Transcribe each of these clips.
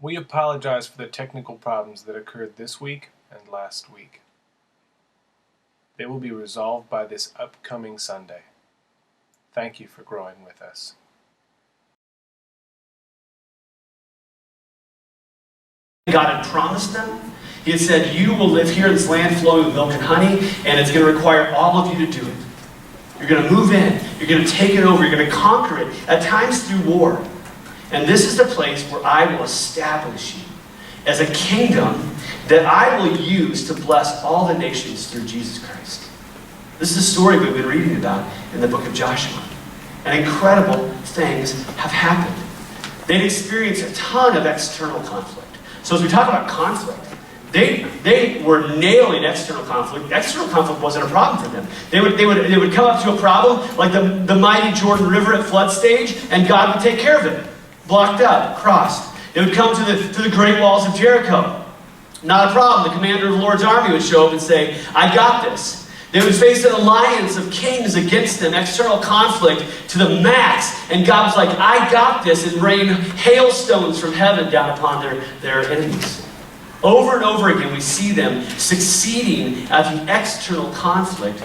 We apologize for the technical problems that occurred this week and last week. They will be resolved by this upcoming Sunday. Thank you for growing with us. God had promised them. He had said, you will live here in this land flowing with milk and honey, and it's going to require all of you to do it. You're going to move in. You're going to take it over. You're going to conquer it, at times through war. And this is the place where I will establish you as a kingdom that I will use to bless all the nations through Jesus Christ. This is a story we've been reading about in the book of Joshua. And incredible things have happened. They've experienced a ton of external conflict. So as we talk about conflict, they were nailing external conflict. External conflict wasn't a problem for them. They would come up to a problem like the mighty Jordan River at flood stage, and God would take care of it. Blocked up, crossed. They would come to the great walls of Jericho. Not a problem. The commander of the Lord's army would show up and say, I got this. They would face an alliance of kings against them, external conflict to the max. And God was like, I got this, and rained hailstones from heaven down upon their enemies. Over and over again, we see them succeeding at the external conflict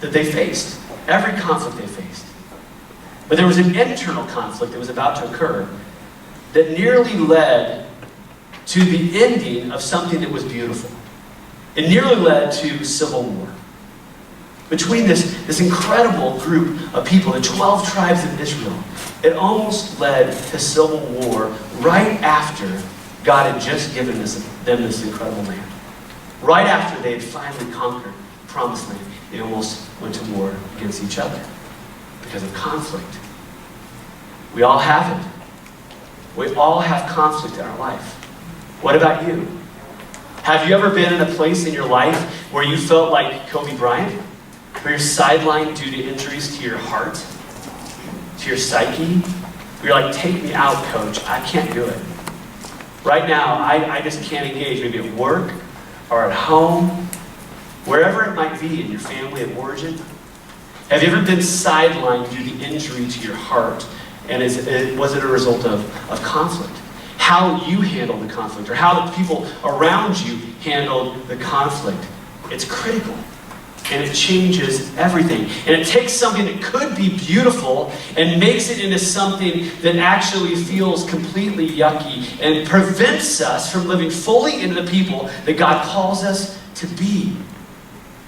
that they faced. Every conflict they faced. But there was an internal conflict that was about to occur that nearly led to the ending of something that was beautiful. It nearly led to civil war. Between this incredible group of people, the 12 tribes of Israel, it almost led to civil war right after God had just given them this incredible land. Right after they had finally conquered the promised land, they almost went to war against each other because of conflict. We all have it. We all have conflict in our life. What about you? Have you ever been in a place in your life where you felt like Kobe Bryant? Where you're sidelined due to injuries to your heart, to your psyche? Where you're like, take me out, coach. I can't do it. Right now, I just can't engage. Maybe at work or at home, wherever it might be in your family of origin. Have you ever been sidelined due to injury to your heart? And was it a result of conflict? How you handled the conflict, or how the people around you handled the conflict. It's critical. And it changes everything. And it takes something that could be beautiful and makes it into something that actually feels completely yucky and prevents us from living fully into the people that God calls us to be.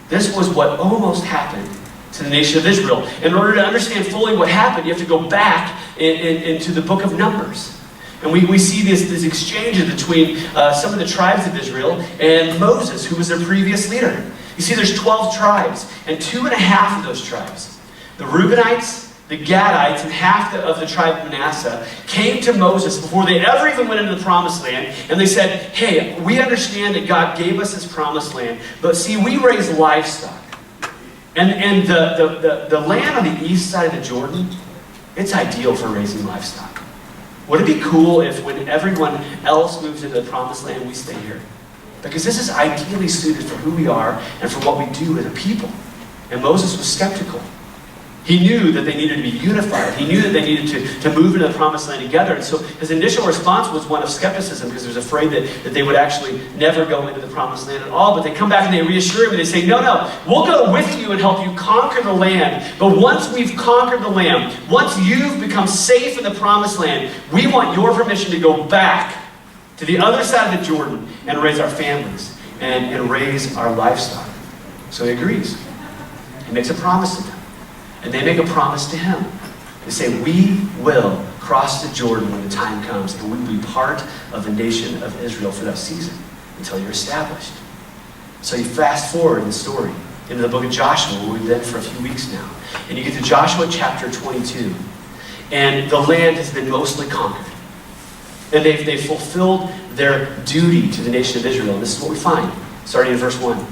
This was what almost happened to the nation of Israel. In order to understand fully what happened, you have to go back into the book of Numbers. And we see this exchange between some of the tribes of Israel and Moses, who was their previous leader. You see, there's 12 tribes, and 2.5 of those tribes, the Reubenites, the Gadites, and half of the tribe of Manasseh, came to Moses before they ever even went into the promised land, and they said, hey, we understand that God gave us this promised land, but see, we raise livestock. And the land on the east side of the Jordan, it's ideal for raising livestock. Would it be cool if when everyone else moves into the promised land, we stay here? Because this is ideally suited for who we are and for what we do as a people. And Moses was skeptical. He knew that they needed to be unified. He knew that they needed to move into the promised land together. And so his initial response was one of skepticism, because he was afraid that they would actually never go into the promised land at all. But they come back and they reassure him and they say, no, we'll go with you and help you conquer the land. But once we've conquered the land, once you've become safe in the promised land, we want your permission to go back to the other side of the Jordan and raise our families and raise our livestock. So he agrees. He makes a promise to them. And they make a promise to him. They say, we will cross the Jordan when the time comes, and we will be part of the nation of Israel for that season until you're established. So you fast forward in the story into the book of Joshua, where we've been for a few weeks now. And you get to Joshua chapter 22. And the land has been mostly conquered. And they've fulfilled their duty to the nation of Israel. And this is what we find, starting in verse 1.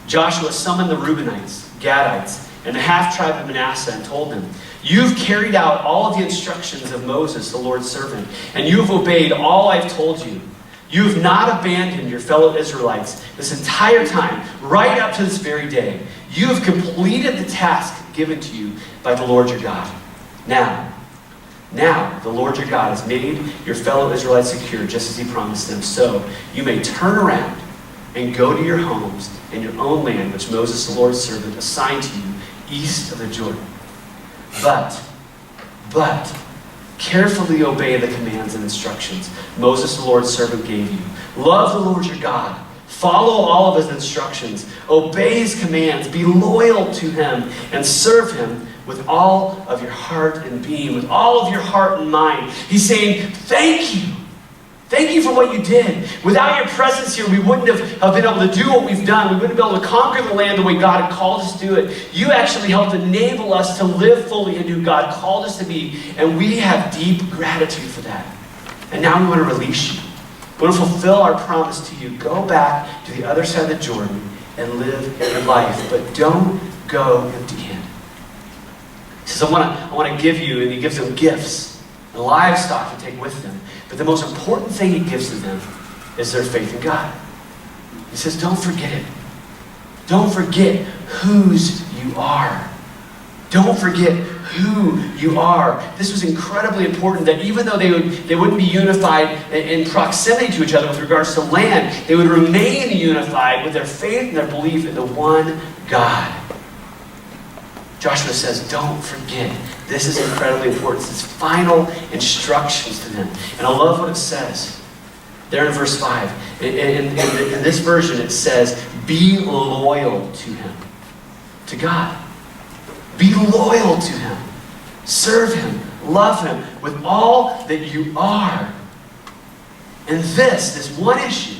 Joshua summoned the Reubenites, Gadites, and the half-tribe of Manasseh and told them, you've carried out all of the instructions of Moses, the Lord's servant, and you have obeyed all I've told you. You have not abandoned your fellow Israelites this entire time, right up to this very day. You have completed the task given to you by the Lord your God. Now, Now, the Lord your God has made your fellow Israelites secure, just as he promised them. So you may turn around and go to your homes and your own land, which Moses, the Lord's servant, assigned to you east of the Jordan. But, carefully obey the commands and instructions Moses, the Lord's servant, gave you. Love the Lord your God. Follow all of his instructions. Obey his commands. Be loyal to him and serve him with all of your heart and being, with all of your heart and mind. He's saying, thank you. Thank you for what you did. Without your presence here, we wouldn't have been able to do what we've done. We wouldn't have been able to conquer the land the way God had called us to do it. You actually helped enable us to live fully into who God called us to be. And we have deep gratitude for that. And now we want to release you. We want to fulfill our promise to you. Go back to the other side of the Jordan and live your life. But don't go empty-handed. He says, I want to give you, and he gives them gifts and livestock to take with them. But the most important thing he gives to them is their faith in God. He says, don't forget it. Don't forget whose you are. Don't forget who you are. This was incredibly important, that even though they wouldn't be unified in proximity to each other with regards to land, they would remain unified with their faith and their belief in the one God. Joshua says, don't forget. This is incredibly important. It's final instructions to them. And I love what it says there in verse 5. In this version, it says, be loyal to him, to God. Be loyal to him. Serve him. Love him with all that you are. And this one issue,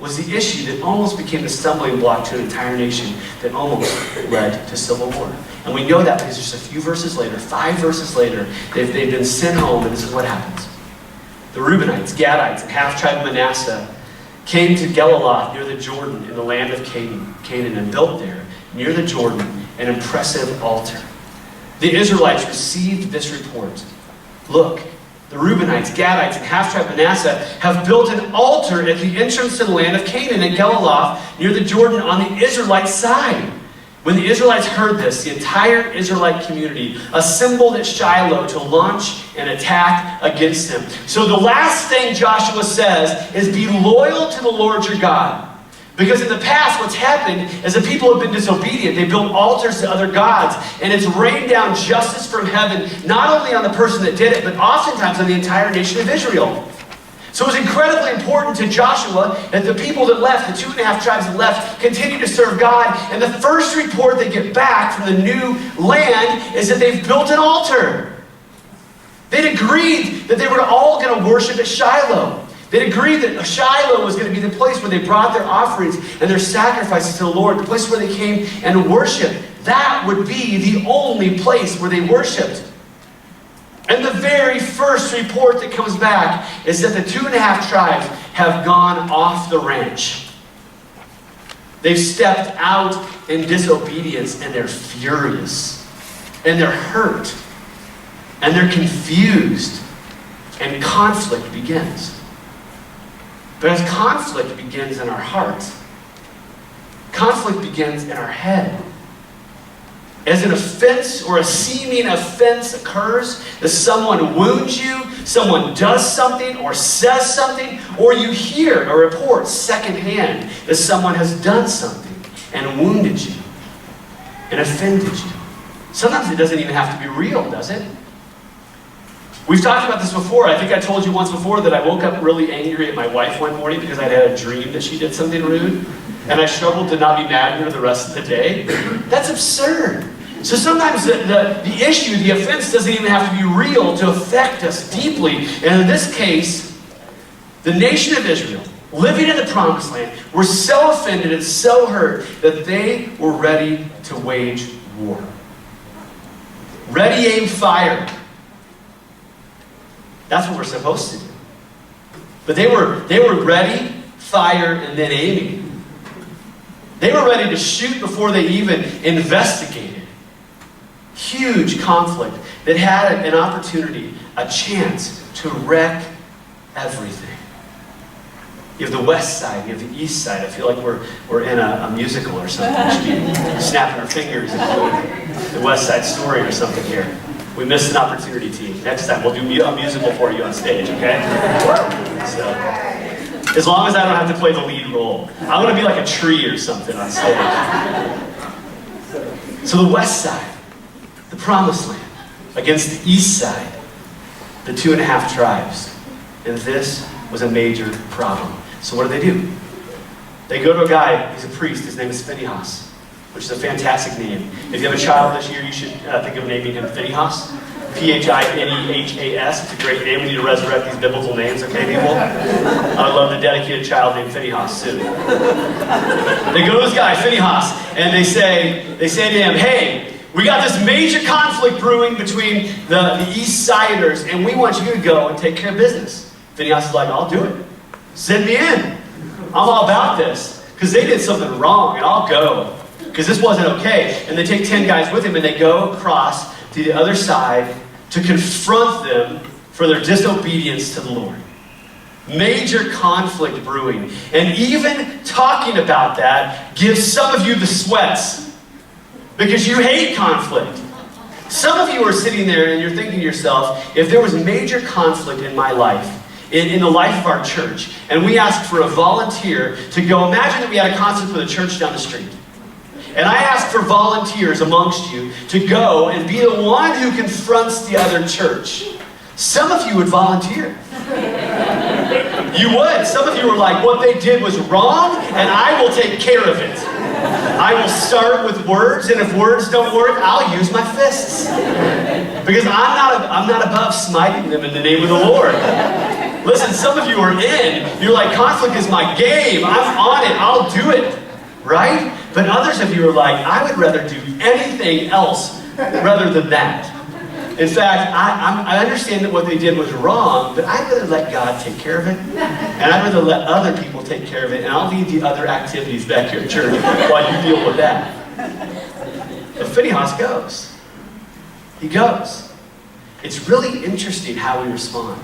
was the issue that almost became a stumbling block to an entire nation, that almost led to civil war. And we know that because just a few verses later, 5 verses later, they've been sent home, and this is what happens. The Reubenites, Gadites, and half-tribe Manasseh came to Geliloth near the Jordan in the land of Canaan, and built there, near the Jordan, an impressive altar. The Israelites received this report. Look, the Reubenites, Gadites, and half-tribe Manasseh have built an altar at the entrance to the land of Canaan at Geliloth near the Jordan on the Israelite side. When the Israelites heard this, the entire Israelite community assembled at Shiloh to launch an attack against them. So the last thing Joshua says is, be loyal to the Lord your God. Because in the past, what's happened is the people have been disobedient. They built altars to other gods, and it's rained down justice from heaven, not only on the person that did it, but oftentimes on the entire nation of Israel. So it was incredibly important to Joshua that the people that left, the 2.5 tribes that left, continue to serve God. And the first report they get back from the new land is that they've built an altar. They'd agreed that they were all going to worship at Shiloh. They'd agreed that Shiloh was going to be the place where they brought their offerings and their sacrifices to the Lord, the place where they came and worshiped. That would be the only place where they worshiped. And the very first report that comes back is that the 2.5 tribes have gone off the ranch. They've stepped out in disobedience, and they're furious, and they're hurt, and they're confused, and conflict begins. But as conflict begins in our hearts, conflict begins in our head. As an offense or a seeming offense occurs, that someone wounds you, someone does something or says something, or you hear a report secondhand that someone has done something and wounded you and offended you. Sometimes it doesn't even have to be real, does it? We've talked about this before. I think I told you once before that I woke up really angry at my wife one morning because I'd had a dream that she did something rude, and I struggled to not be mad at her the rest of the day. That's absurd. So sometimes the issue, the offense, doesn't even have to be real to affect us deeply. And in this case, the nation of Israel, living in the promised land, were so offended and so hurt that they were ready to wage war. Ready, aim, fire. That's what we're supposed to do. But they were ready, fire, and then aiming. They were ready to shoot before they even investigated. Huge conflict that had an opportunity, a chance to wreck everything. You have the west side, you have the east side. I feel like we're in a musical or something. We should be snapping our fingers and doing the West Side Story or something here. We missed an opportunity, team. Next time, we'll do a musical for you on stage, okay? So, as long as I don't have to play the lead role. I want to be like a tree or something on stage. So the west side, the promised land, against the east side, the 2.5 tribes. And this was a major problem. So what do? They go to a guy, he's a priest, his name is Phinehas, which is a fantastic name. If you have a child this year, you should think of naming him Phinehas. Phinehas. It's a great name. We need to resurrect these biblical names, okay, people? I would love to dedicate a child named Phinehas soon. They go to this guy, Phinehas, and they say to him, hey, we got this major conflict brewing between the East Siders, and we want you to go and take care of business. Phinehas is like, I'll do it. Send me in. I'm all about this. Because they did something wrong, and I'll go. Because this wasn't okay. And they take 10 guys with him, and they go across to the other side to confront them for their disobedience to the Lord. Major conflict brewing. And even talking about that gives some of you the sweats. Because you hate conflict. Some of you are sitting there and you're thinking to yourself, if there was major conflict in my life, in the life of our church, and we asked for a volunteer to go, imagine that we had a conflict with a church down the street. And I asked for volunteers amongst you to go and be the one who confronts the other church. Some of you would volunteer. You would. Some of you were like, what they did was wrong, and I will take care of it. I will start with words, and if words don't work, I'll use my fists. Because I'm not above smiting them in the name of the Lord. Listen, some of you are in. You're like, conflict is my game. I'm on it. I'll do it. Right? But others of you are like, I would rather do anything else rather than that. In fact, I understand that what they did was wrong, but I'd rather let God take care of it. And I'd rather let other people take care of it. And I'll leave the other activities back here at church while you deal with that. But Phinehas goes. He goes. It's really interesting how we respond.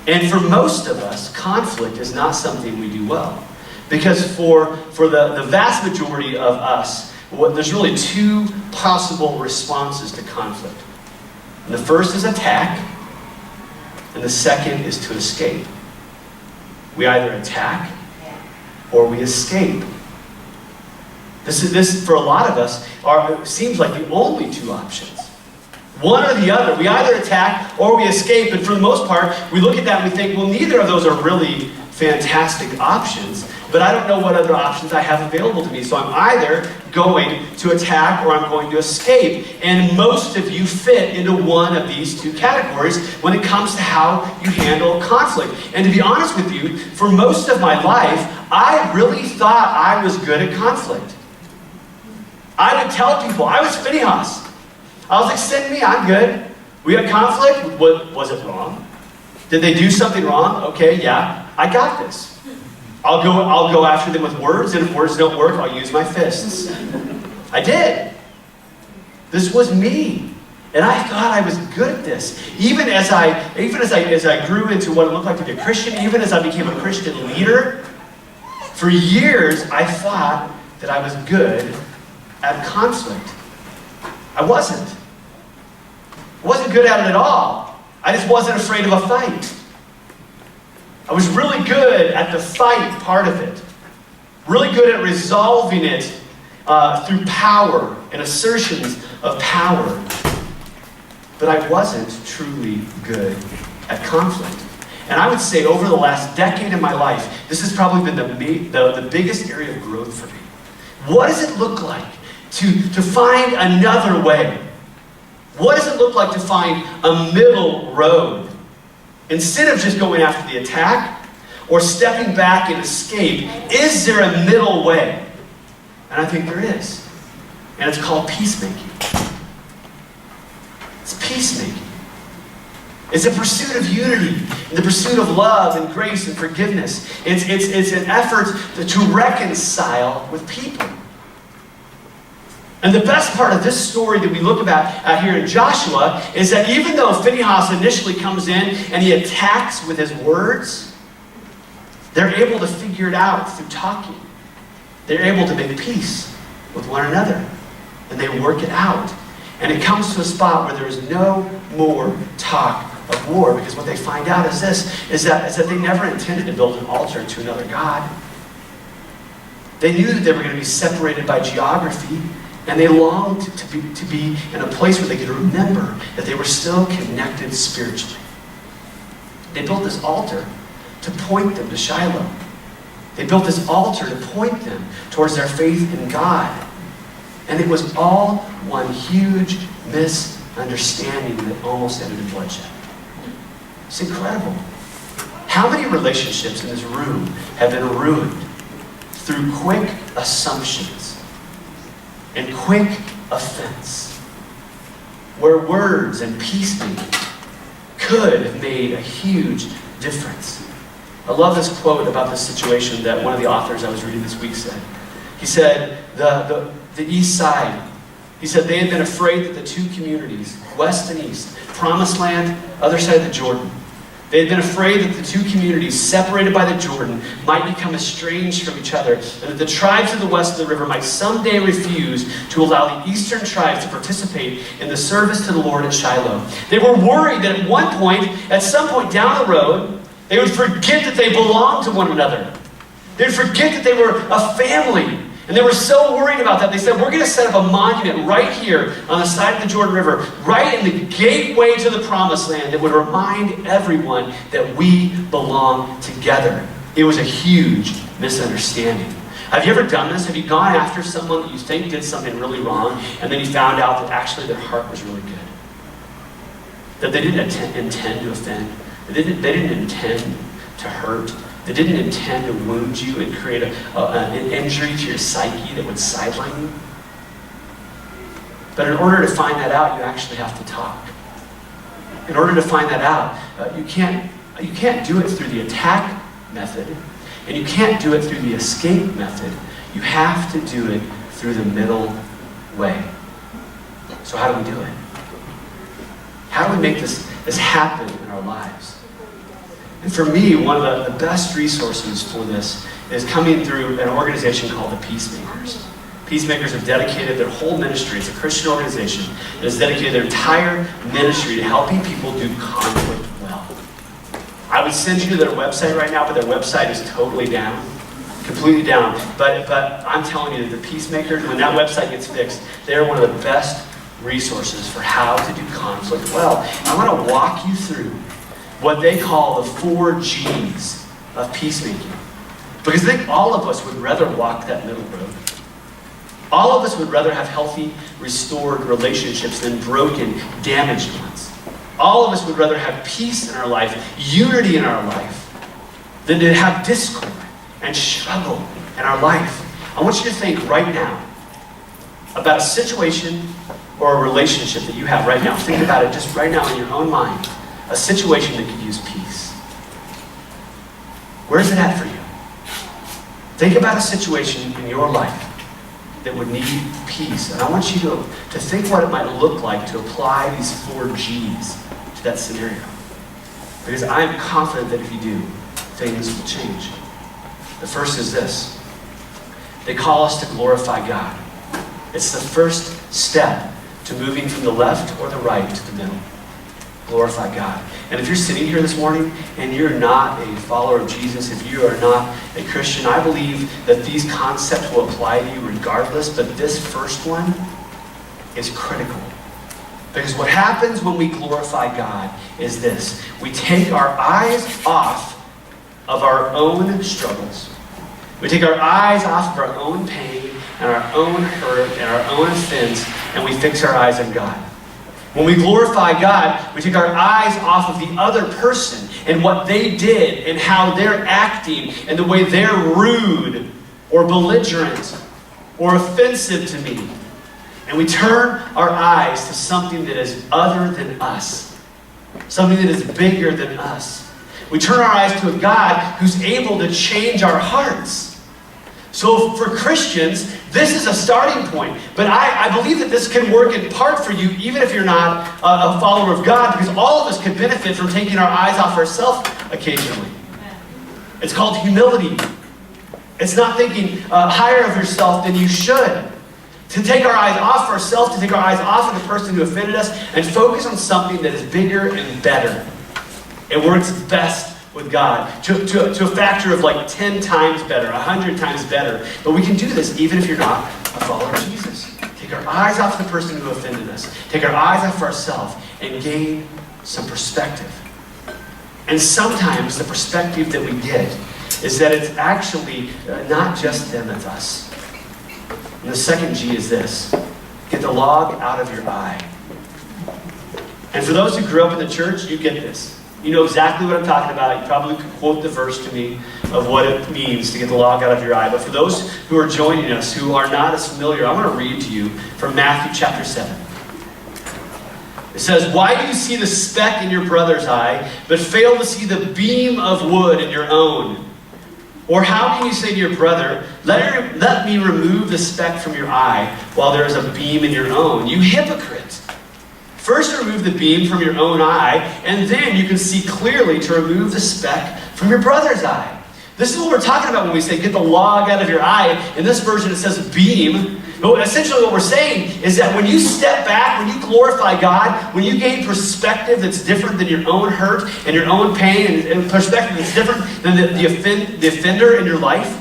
And for most of us, conflict is not something we do well. Because for the vast majority of us, there's really 2 possible responses to conflict. And the first is attack, and the second is to escape. We either attack or we escape. This for a lot of us, seems like the only 2 options. One or the other. We either attack or we escape, and for the most part, we look at that and we think, well, neither of those are really fantastic options. But I don't know what other options I have available to me. So I'm either going to attack or I'm going to escape. And most of you fit into one of these 2 categories when it comes to how you handle conflict. And to be honest with you, for most of my life, I really thought I was good at conflict. I would tell people, I was Phinehas. I was like, send me, I'm good. We had conflict. Was it wrong? Did they do something wrong? Okay, yeah, I got this. I'll go after them with words, and if words don't work, I'll use my fists. I did. This was me. And I thought I was good at this. Even as I grew into what it looked like to be a Christian, even as I became a Christian leader, for years I thought that I was good at conflict. I wasn't. I wasn't good at it at all. I just wasn't afraid of a fight. I was really good at the fight part of it. Really good at resolving it through power and assertions of power. But I wasn't truly good at conflict. And I would say over the last decade of my life, this has probably been the biggest area of growth for me. What does it look like to find another way? What does it look like to find a middle road? Instead of just going after the attack or stepping back and escape, is there a middle way? And I think there is. And it's called peacemaking. It's peacemaking. It's a pursuit of unity, the pursuit of love and grace and forgiveness. It's an effort to reconcile with people. And the best part of this story that we look at here in Joshua is that even though Phinehas initially comes in and he attacks with his words, they're able to figure it out through talking. They're able to make peace with one another. And they work it out. And it comes to a spot where there is no more talk of war, because what they find out is that they never intended to build an altar to another god. They knew that they were going to be separated by geography, and they longed to be in a place where they could remember that they were still connected spiritually. They built this altar to point them to Shiloh. They built this altar to point them towards their faith in God. And it was all one huge misunderstanding that almost ended in bloodshed. It's incredible. How many relationships in this room have been ruined through quick assumptions and quick offense, where words and peacemaking could have made a huge difference? I love this quote about this situation that one of the authors I was reading this week said. He said, the East Side, he said they had been afraid that the two communities, West and East, Promised Land, other side of the Jordan, they had been afraid that the two communities separated by the Jordan might become estranged from each other, and that the tribes of the west of the river might someday refuse to allow the eastern tribes to participate in the service to the Lord at Shiloh. They were worried that at some point down the road, they would forget that they belonged to one another. They would forget that they were a family. And they were so worried about that, they said, we're going to set up a monument right here on the side of the Jordan River, right in the gateway to the Promised Land, that would remind everyone that we belong together. It was a huge misunderstanding. Have you ever done this? Have you gone after someone that you think did something really wrong, and then you found out that actually their heart was really good? That they didn't intend to offend. They didn't intend to hurt. They didn't intend to wound you and create an injury to your psyche that would sideline you. But in order to find that out, you actually have to talk. In order to find that out, you can't do it through the attack method, and you can't do it through the escape method. You have to do it through the middle way. So how do we do it? How do we make this happen in our lives? And for me, one of the best resources for this is coming through an organization called the Peacemakers. Peacemakers have dedicated their whole ministry. It's a Christian organization that has dedicated their entire ministry to helping people do conflict well. I would send you to their website right now, but their website is totally down. Completely down. But I'm telling you that the Peacemakers, when that website gets fixed, they're one of the best resources for how to do conflict well. I want to walk you through what they call the 4 G's of peacemaking. Because I think all of us would rather walk that middle road. All of us would rather have healthy, restored relationships than broken, damaged ones. All of us would rather have peace in our life, unity in our life, than to have discord and struggle in our life. I want you to think right now about a situation or a relationship that you have right now. Think about it just right now in your own mind. A situation that could use peace. Where's it at for you? Think about a situation in your life that would need peace. And I want you to think what it might look like to apply these 4 G's to that scenario. Because I am confident that if you do, things will change. The first is this. They call us to glorify God. It's the first step to moving from the left or the right to the middle. Glorify God. And if you're sitting here this morning and you're not a follower of Jesus, if you are not a Christian, I believe that these concepts will apply to you regardless, but this first one is critical. Because what happens when we glorify God is this. We take our eyes off of our own struggles. We take our eyes off of our own pain and our own hurt and our own offense, and we fix our eyes on God. When we glorify God, we take our eyes off of the other person and what they did and how they're acting and the way they're rude or belligerent or offensive to me. And we turn our eyes to something that is other than us, something that is bigger than us. We turn our eyes to a God who's able to change our hearts. So for Christians, this is a starting point. But I believe that this can work in part for you, even if you're not a follower of God, because all of us could benefit from taking our eyes off ourselves occasionally. It's called humility. It's not thinking higher of yourself than you should. To take our eyes off ourselves, to take our eyes off of the person who offended us, and focus on something that is bigger and better. It works best with God, to a factor of like 10 times better, 100 times better. But we can do this even if you're not a follower of Jesus. Take our eyes off the person who offended us. Take our eyes off ourselves and gain some perspective. And sometimes the perspective that we get is that it's actually not just them, it's us. And the second G is this: get the log out of your eye. And for those who grew up in the church, you get this. You know exactly what I'm talking about. You probably could quote the verse to me of what it means to get the log out of your eye. But for those who are joining us who are not as familiar, I want to read to you from Matthew chapter 7. It says, "Why do you see the speck in your brother's eye, but fail to see the beam of wood in your own? Or how can you say to your brother, let me remove the speck from your eye, while there is a beam in your own? You hypocrite! First remove the beam from your own eye, and then you can see clearly to remove the speck from your brother's eye." This is what we're talking about when we say get the log out of your eye. In this version it says beam. But essentially what we're saying is that when you step back, when you glorify God, when you gain perspective that's different than your own hurt and your own pain, and perspective that's different than the offender in your life,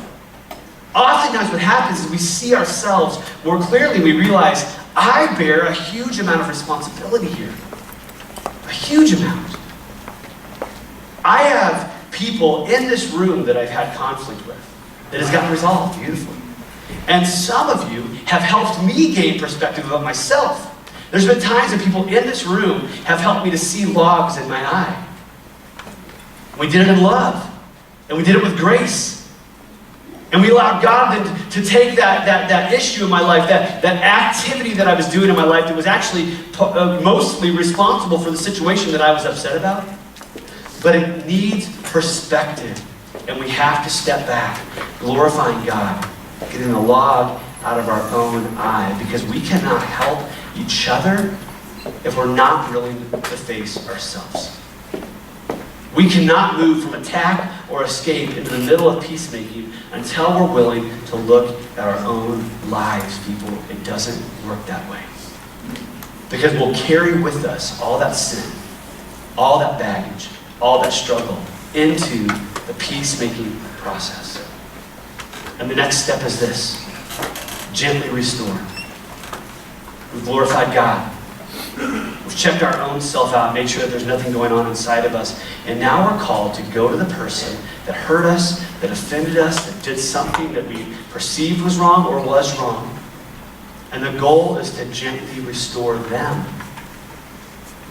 oftentimes what happens is we see ourselves more clearly. We realize, I bear a huge amount of responsibility here. A huge amount. I have people in this room that I've had conflict with that has gotten resolved beautifully. And some of you have helped me gain perspective about myself. There's been times that people in this room have helped me to see logs in my eye. We did it in love. And we did it with grace. And we allowed God to take that issue in my life, that activity that I was doing in my life that was actually mostly responsible for the situation that I was upset about. But it needs perspective. And we have to step back, glorifying God, getting the log out of our own eye, because we cannot help each other if we're not willing to face ourselves. We cannot move from attack or escape into the middle of peacemaking until we're willing to look at our own lives, people. It doesn't work that way. Because we'll carry with us all that sin, all that baggage, all that struggle into the peacemaking process. And the next step is this: gently restore. We've glorified God. We've checked our own self out, made sure that there's nothing going on inside of us. And now we're called to go to the person that hurt us, that offended us, that did something that we perceived was wrong or was wrong. And the goal is to gently restore them.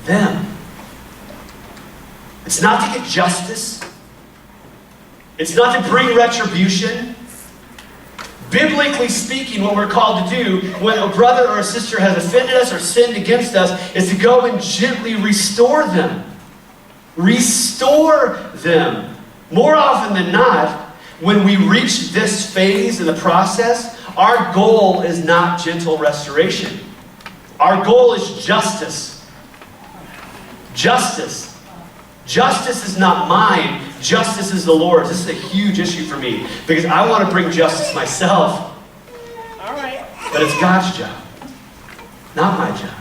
Them. It's not to get justice. It's not to bring retribution. Biblically speaking, what we're called to do when a brother or a sister has offended us or sinned against us is to go and gently restore them. Restore them. More often than not, when we reach this phase in the process, our goal is not gentle restoration. Our goal is justice. Justice. Justice is not mine. Justice is the Lord's. This is a huge issue for me because I want to bring justice myself. All right. But it's God's job, not my job,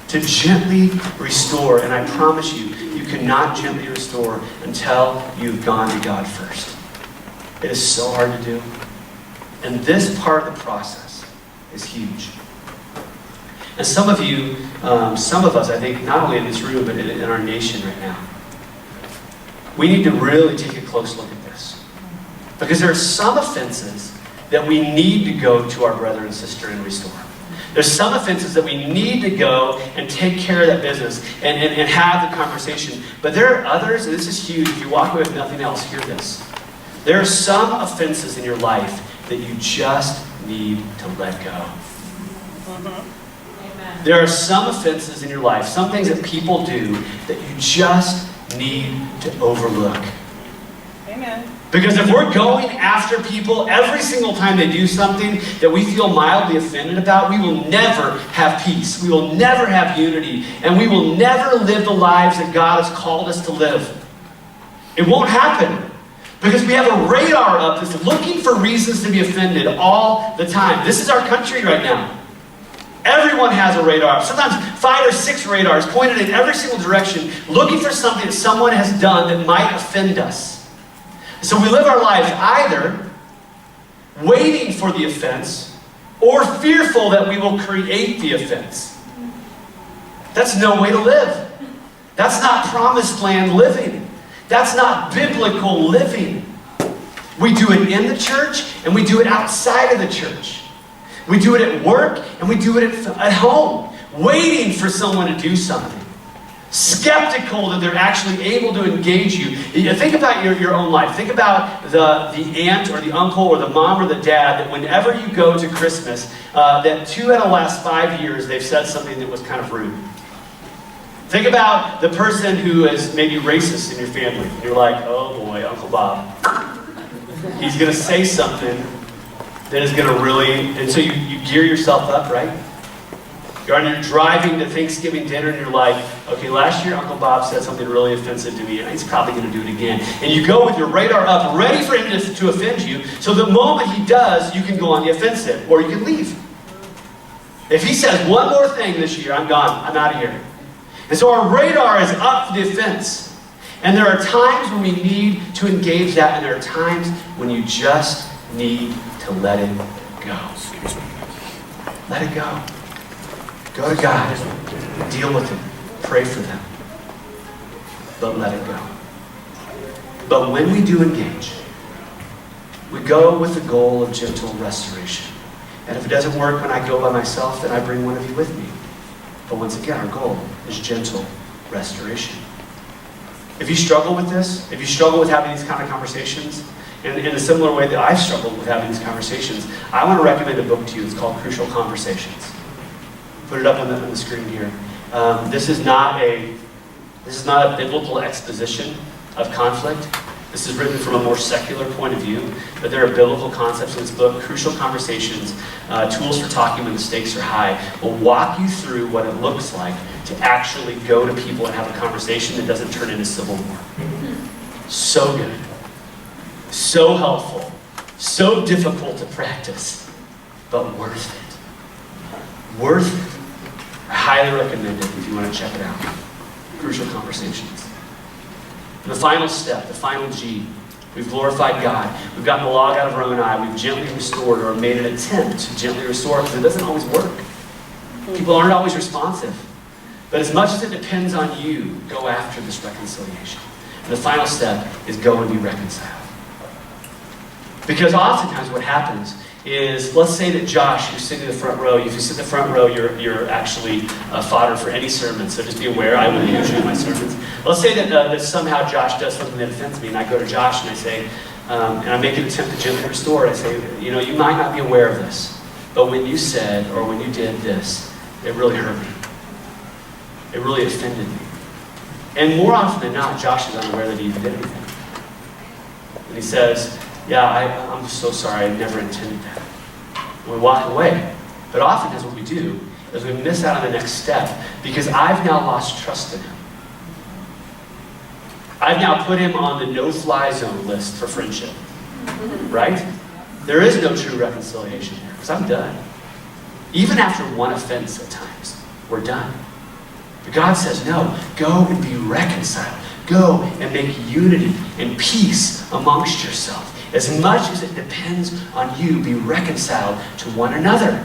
to gently restore. And I promise you, you cannot gently restore until you've gone to God first. It is so hard to do. And this part of the process is huge. And some of you, some of us, I think, not only in this room, but in our nation right now, we need to really take a close look at this. Because there are some offenses that we need to go to our brother and sister and restore. There's some offenses that we need to go and take care of that business and have the conversation. But there are others, and this is huge, if you walk away with nothing else, hear this. There are some offenses in your life that you just need to let go. There are some offenses in your life, some things that people do that you just need to overlook. Amen. Because if we're going after people every single time they do something that we feel mildly offended about, we will never have peace. We will never have unity. And we will never live the lives that God has called us to live. It won't happen. Because we have a radar up that's looking for reasons to be offended all the time. This is our country right now. Everyone has a radar. Sometimes 5 or 6 radars pointed in every single direction, looking for something that someone has done that might offend us. So we live our lives either waiting for the offense or fearful that we will create the offense. That's no way to live. That's not promised land living. That's not biblical living. We do it in the church and we do it outside of the church. We do it at work and we do it at home, waiting for someone to do something. Skeptical that they're actually able to engage you. Think about your own life. Think about the aunt or the uncle or the mom or the dad that whenever you go to Christmas, that 2 out of the last 5 years they've said something that was kind of rude. Think about the person who is maybe racist in your family. You're like, oh boy, Uncle Bob. He's going to say something that is going to really... And so you gear yourself up, right? You're driving to Thanksgiving dinner and you're like, okay, last year Uncle Bob said something really offensive to me and he's probably going to do it again. And you go with your radar up, ready for him to offend you, so the moment he does, you can go on the offensive, or you can leave. If he says one more thing this year, I'm gone. I'm out of here. And so our radar is up for the offense. And there are times when we need to engage that, and there are times when you just need to let it go. Let it go. Go to God. Deal with them. Pray for them. But let it go. But when we do engage, we go with the goal of gentle restoration. And if it doesn't work when I go by myself, then I bring one of you with me. But once again, our goal is gentle restoration. If you struggle with this, if you struggle with having these kind of conversations, in a similar way that I've struggled with having these conversations, I want to recommend a book to you. It's called Crucial Conversations. Put it up on the screen here. This is not a biblical exposition of conflict. This is written from a more secular point of view, but there are biblical concepts in this book. Crucial Conversations, Tools for Talking When the Stakes Are High, will walk you through what it looks like to actually go to people and have a conversation that doesn't turn into civil war. So good. So helpful. So difficult to practice, but worth it. Worth it. I highly recommend it if you want to check it out. Crucial Conversations. And the final step, the final G, we've glorified God. We've gotten the log out of our own eye. We've gently restored, or made an attempt to gently restore, because it doesn't always work. People aren't always responsive. But as much as it depends on you, go after this reconciliation. And the final step is go and be reconciled. Because oftentimes what happens is, let's say that Josh, who's sitting in the front row, if you sit in the front row, you're actually fodder for any sermon, so just be aware, I will use you in my sermons. Let's say that somehow Josh does something that offends me, and I go to Josh and I say, and I make an attempt to gently restore it. I say, you know, you might not be aware of this, but when you said, or when you did this, it really hurt me. It really offended me. And more often than not, Josh is unaware that he even did anything. And he says, yeah, I'm so sorry, I never intended that. And we walk away. But oftentimes what we do is we miss out on the next step because I've now lost trust in him. I've now put him on the no-fly zone list for friendship. Right? There is no true reconciliation here because I'm done. Even after one offense at times, we're done. But God says, no, go and be reconciled. Go and make unity and peace amongst yourself. As much as it depends on you, be reconciled to one another.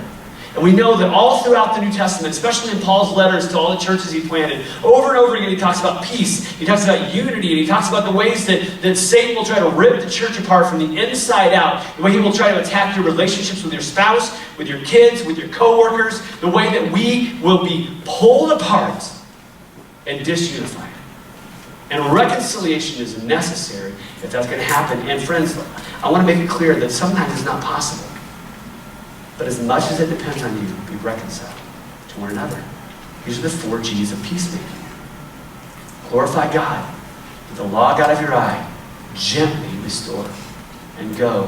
And we know that all throughout the New Testament, especially in Paul's letters to all the churches he planted, over and over again he talks about peace, he talks about unity, and he talks about the ways that Satan will try to rip the church apart from the inside out, the way he will try to attack your relationships with your spouse, with your kids, with your co-workers, the way that we will be pulled apart and disunified. And reconciliation is necessary if that's going to happen. And friends, I want to make it clear that sometimes it's not possible. But as much as it depends on you, be reconciled to one another. These are the 4 G's of peacemaking. Glorify God. Get the log out of your eye. Gently restore. And go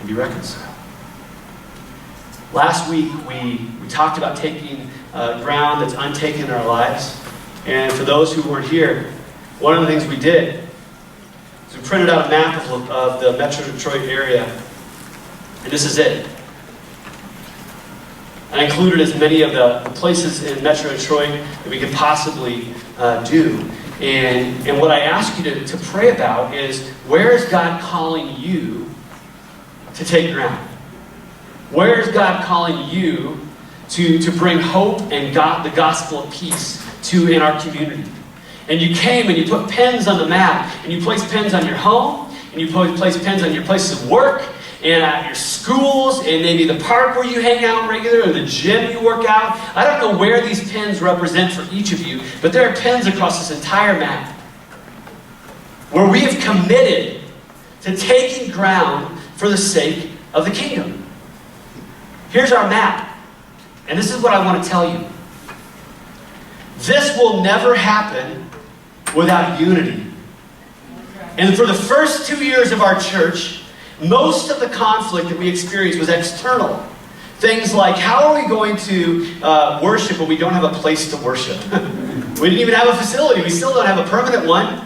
and be reconciled. Last week, we talked about taking ground that's untaken in our lives. And for those who weren't here, one of the things we did So we printed out a map of the Metro Detroit area, and this is it. I included as many of the places in Metro Detroit that we could possibly do. And what I ask you to pray about is, where is God calling you to take ground? Where is God calling you to bring hope and the gospel of peace to in our community? And you came and you put pens on the map, and you placed pens on your home, and you placed pens on your places of work, and at your schools, and maybe the park where you hang out regularly, or the gym you work out. I don't know where these pens represent for each of you, but there are pens across this entire map where we have committed to taking ground for the sake of the kingdom. Here's our map, and this is what I want to tell you. This will never happen without unity. And for the first 2 years of our church, most of the conflict that we experienced was external. Things like, how are we going to worship when we don't have a place to worship? We didn't even have a facility. We still don't have a permanent one.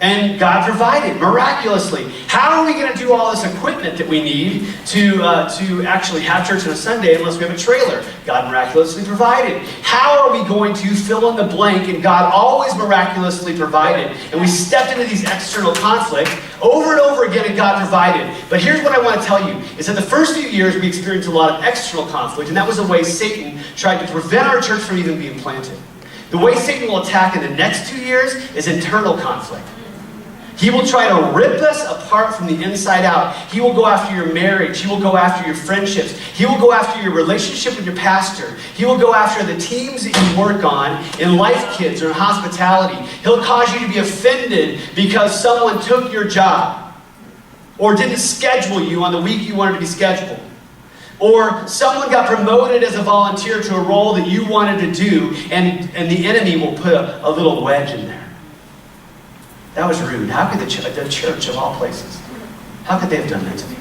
And God provided miraculously. How are we going to do all this equipment that we need to actually have church on a Sunday unless we have a trailer? God miraculously provided. How are we going to fill in the blank? And God always miraculously provided. And we stepped into these external conflicts over and over again, and God provided. But here's what I want to tell you, is that the first few years we experienced a lot of external conflict, and that was the way Satan tried to prevent our church from even being planted. The way Satan will attack in the next 2 years is internal conflict. He will try to rip us apart from the inside out. He will go after your marriage. He will go after your friendships. He will go after your relationship with your pastor. He will go after the teams that you work on in Life Kids or in hospitality. He'll cause you to be offended because someone took your job or didn't schedule you on the week you wanted to be scheduled. Or someone got promoted as a volunteer to a role that you wanted to do, and the enemy will put a little wedge in there. That was rude. How could the church of all places, how could they have done that to me?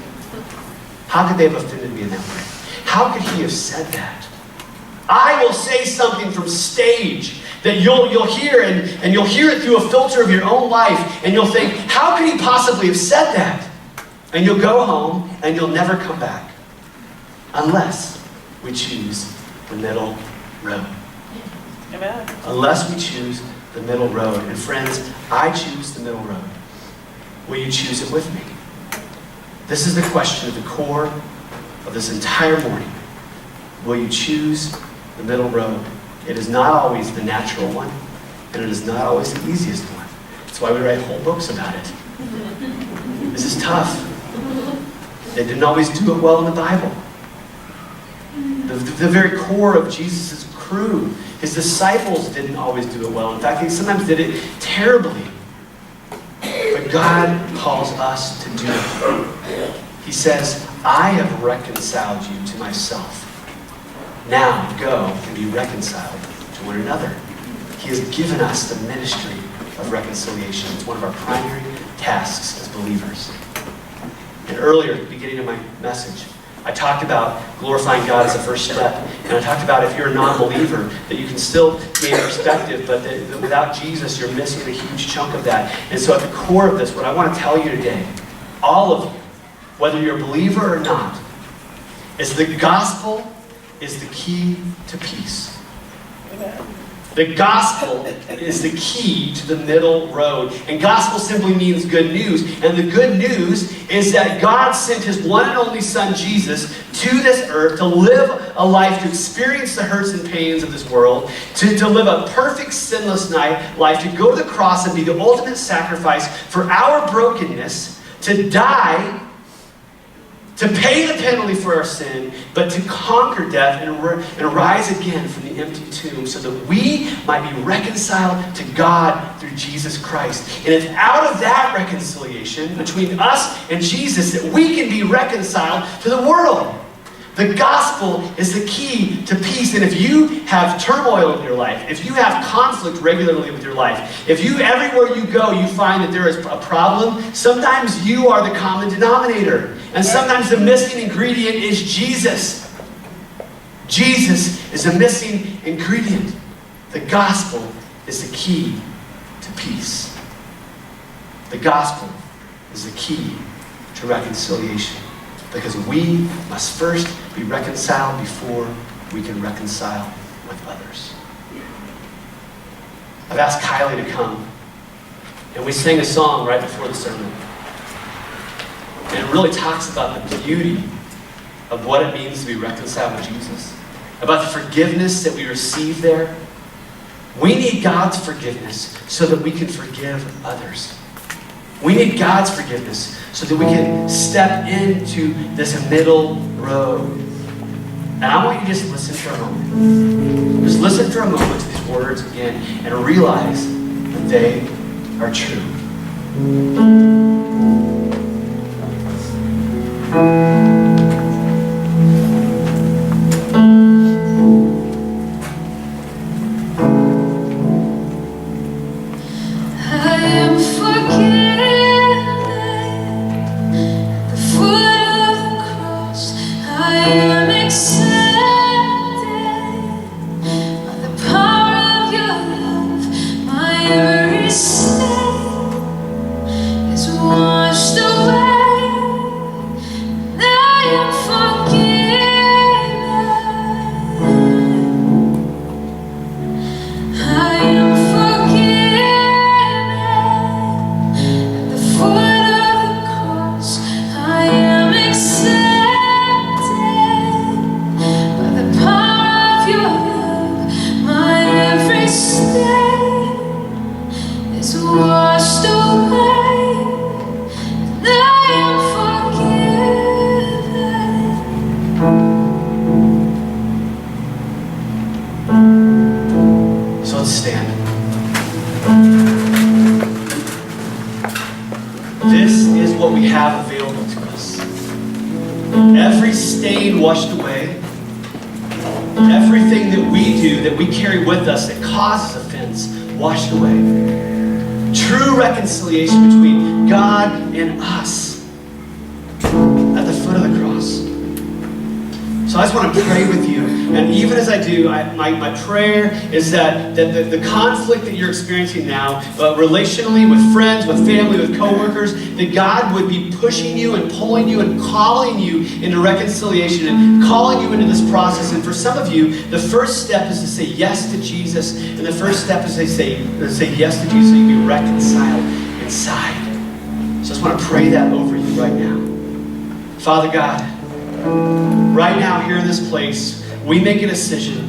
How could they have offended me in that way? How could he have said that? I will say something from stage that you'll hear, and you'll hear it through a filter of your own life, and you'll think, how could he possibly have said that? And you'll go home, and you'll never come back. Unless we choose the middle road. Amen. Unless we choose the middle road. And friends, I choose the middle road. Will you choose it with me? This is the question at the core of this entire morning. Will you choose the middle road? It is not always the natural one, and it is not always the easiest one. That's why we write whole books about it. This is tough. They didn't always do it well in the Bible. The very core of Jesus' crew, his disciples didn't always do it well. In fact, they sometimes did it terribly. But God calls us to do it. He says, I have reconciled you to myself. Now go and be reconciled to one another. He has given us the ministry of reconciliation. It's one of our primary tasks as believers. And earlier, at the beginning of my message, I talked about glorifying God as a first step. And I talked about if you're a non-believer, that you can still gain perspective, but that without Jesus, you're missing a huge chunk of that. And so at the core of this, what I want to tell you today, all of you, whether you're a believer or not, is the gospel is the key to peace. Amen. The gospel is the key to the middle road. And gospel simply means good news. And the good news is that God sent his one and only son, Jesus, to this earth to live a life, to experience the hurts and pains of this world, to live a perfect, sinless life, to go to the cross and be the ultimate sacrifice for our brokenness, to die, to pay the penalty for our sin, but to conquer death and rise again from the empty tomb so that we might be reconciled to God through Jesus Christ. And it's out of that reconciliation between us and Jesus that we can be reconciled to the world. The gospel is the key to peace. And if you have turmoil in your life, if you have conflict regularly with your life, if you everywhere you go you find that there is a problem, sometimes you are the common denominator. And sometimes the missing ingredient is Jesus. Jesus is a missing ingredient. The gospel is the key to peace. The gospel is the key to reconciliation, because we must first be reconciled before we can reconcile with others. I've asked Kylie to come, and we sang a song right before the sermon. And it really talks about the beauty of what it means to be reconciled with Jesus, about the forgiveness that we receive there. We need God's forgiveness so that we can forgive others. We need God's forgiveness so that we can step into this middle road. And I want you to just listen for a moment. Just listen for a moment to these words again and realize that they are true. Washed away. Everything that we do, that we carry with us that causes offense, washed away. True reconciliation between God and us at the foot of the cross. So I just want to pray with you. And even as I do, my prayer is that the conflict that you're experiencing now, relationally, with friends, with family, with coworkers, that God would be pushing you and pulling you and calling you into reconciliation and calling you into this process. And for some of you, the first step is to say yes to Jesus. And the first step is to say yes to Jesus so you can be reconciled inside. So I just want to pray that over you right now. Father God, right now here in this place, we make a decision.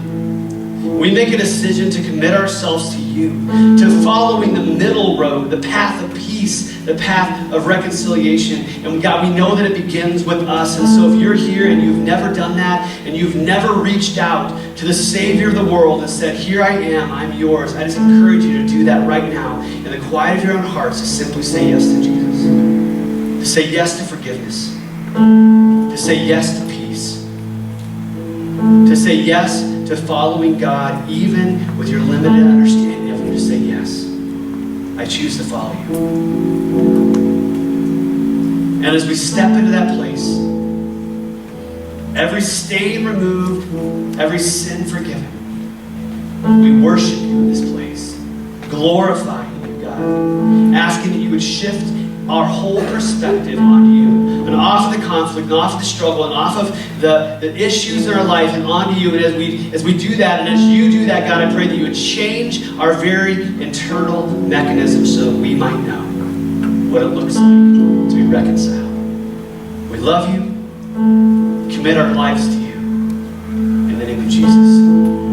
We make a decision to commit ourselves to you, to following the middle road, the path of peace, the path of reconciliation. And God, we know that it begins with us. And so if you're here and you've never done that, and you've never reached out to the Savior of the world and said, here I am, I'm yours, I just encourage you to do that right now in the quiet of your own hearts, to simply say yes to Jesus. To say yes to forgiveness. To say yes to peace. To say yes to following God, even with your limited understanding of Him. To say yes, I choose to follow you. And as we step into that place, every stain removed, every sin forgiven, we worship you in this place, glorifying you, God, asking that you would shift our whole perspective on you, and off of the conflict, and off of the struggle, and off of the issues in our life, and onto you. And as we do that, and as you do that, God, I pray that you would change our very internal mechanism so that we might know what it looks like to be reconciled. We love you. Commit our lives to you. In the name of Jesus.